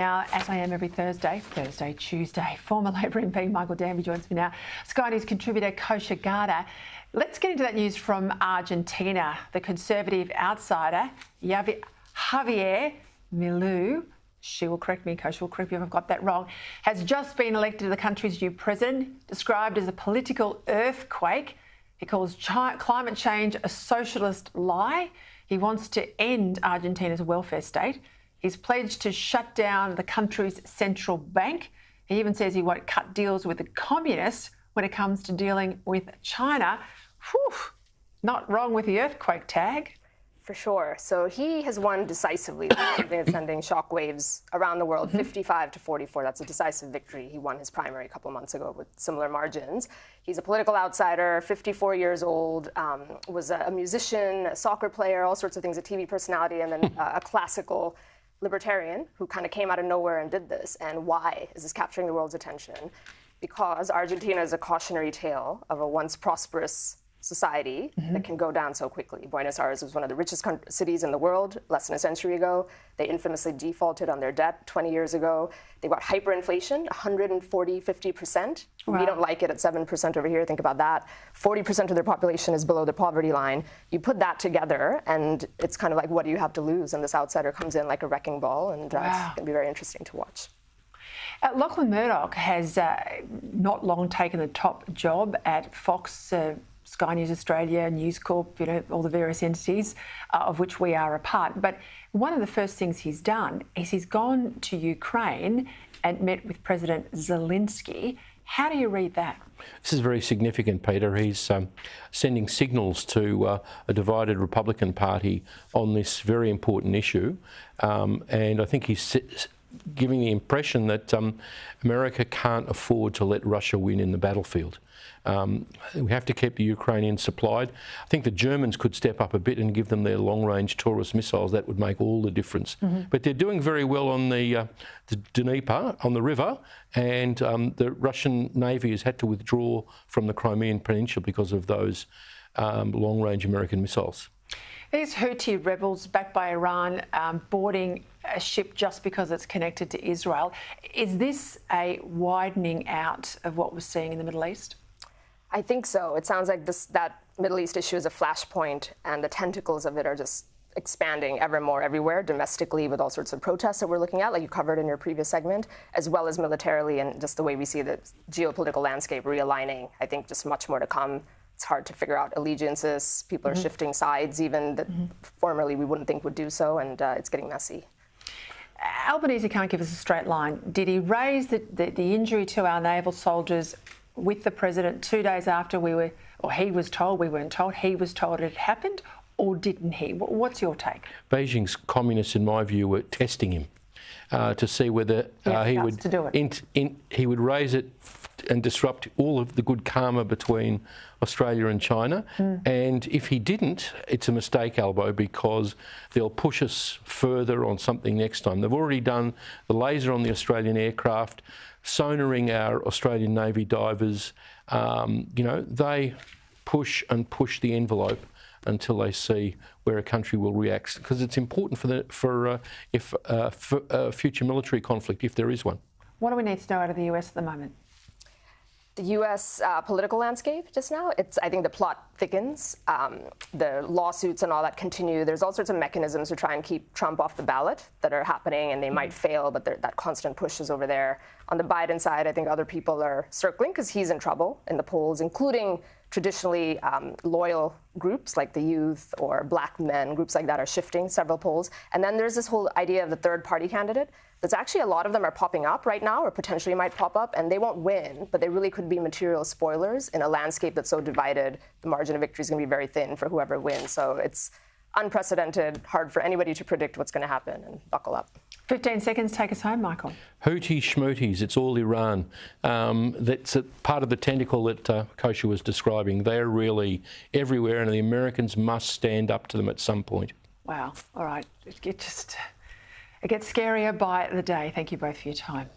Now, as I am every Thursday, Tuesday, former Labor MP Michael Danby joins me now. Sky News contributor Kosha Gada. Let's get into that news from Argentina. The Conservative outsider, Javier Milei, she will correct me, Kosha will correct me if I've got that wrong, has just been elected to the country's new president, described as a political earthquake. He calls climate change a socialist lie. He wants to end Argentina's welfare state. He's pledged to shut down the country's central bank. He even says he won't cut deals with the communists when it comes to dealing with China. Whew, not wrong with the earthquake tag. For sure. So he has won decisively, sending shockwaves around the world, 55-44. That's a decisive victory. He won his primary a couple months ago with similar margins. He's a political outsider, 54 years old, was a musician, a soccer player, all sorts of things, a TV personality, and then a classical libertarian who kind of came out of nowhere and did this. And why is this capturing the world's attention? Because Argentina is a cautionary tale of a once prosperous society that can go down so quickly. Buenos Aires was one of the richest cities in the world less than a century ago. They infamously defaulted on their debt 20 years ago. They got hyperinflation, 140, 50%. Wow. We don't like it at 7% over here. Think about that. 40% of their population is below the poverty line. You put that together, and it's kind of like, what do you have to lose? And this outsider comes in like a wrecking ball, and it's going to be very interesting to watch. Lachlan Murdoch has not long taken the top job at Fox, Sky News Australia, News Corp, you know, all the various entities of which we are a part. But one of the first things he's done is he's gone to Ukraine and met with President Zelensky. How do you read that? This is very significant, Peter. He's sending signals to a divided Republican Party on this very important issue. And I think he's giving the impression that America can't afford to let Russia win in the battlefield. We have to keep the Ukrainians supplied. I think the Germans could step up a bit and give them their long-range Taurus missiles. That would make all the difference. But they're doing very well on the Dnieper, on the river, and the Russian Navy has had to withdraw from the Crimean Peninsula because of those long-range American missiles. These Houthi rebels, backed by Iran, boarding a ship just because it's connected to Israel. Is this a widening out of what we're seeing in the Middle East? I think so. It sounds like that Middle East issue is a flashpoint, and the tentacles of it are just expanding ever more everywhere, domestically with all sorts of protests that we're looking at, like you covered in your previous segment, as well as militarily and just the way we see the geopolitical landscape realigning. I think just much more to come. It's hard to figure out allegiances. People are shifting sides, even that formerly we wouldn't think would do so, and it's getting messy. Albanese can't give us a straight line. Did he raise the injury to our naval soldiers with the president 2 days after he was told, we weren't told, he was told it happened, or didn't he? What's your take? Beijing's communists, in my view, were testing him to see whether he would raise it and disrupt all of the good karma between Australia and China. And if he didn't, it's a mistake, Albo, because they'll push us further on something next time. They've already done the laser on the Australian aircraft, sonaring our Australian Navy divers. You know, they push and push the envelope until they see where a country will react, because it's important for future military conflict, if there is one. What do we need to know out of the US at the moment? The U.S. Political landscape just now, I think the plot thickens. The lawsuits and all that continue. There's all sorts of mechanisms to try and keep Trump off the ballot that are happening, and they might fail, but that constant push is over there. On the Biden side, I think other people are circling because he's in trouble in the polls, including traditionally loyal groups like the youth or black men, groups like that are shifting several polls. And then there's this whole idea of the third party candidate. There's actually a lot of them are popping up right now, or potentially might pop up, and they won't win, but they really could be material spoilers in a landscape that's so divided. The margin of victory is going to be very thin for whoever wins. So it's unprecedented, hard for anybody to predict what's going to happen, and buckle up. 15 seconds, take us home, Michael. Houthi schmooties, it's all Iran. That's a part of the tentacle that Kosha was describing. They're really everywhere, and the Americans must stand up to them at some point. Wow. All right. It gets scarier by the day. Thank you both for your time.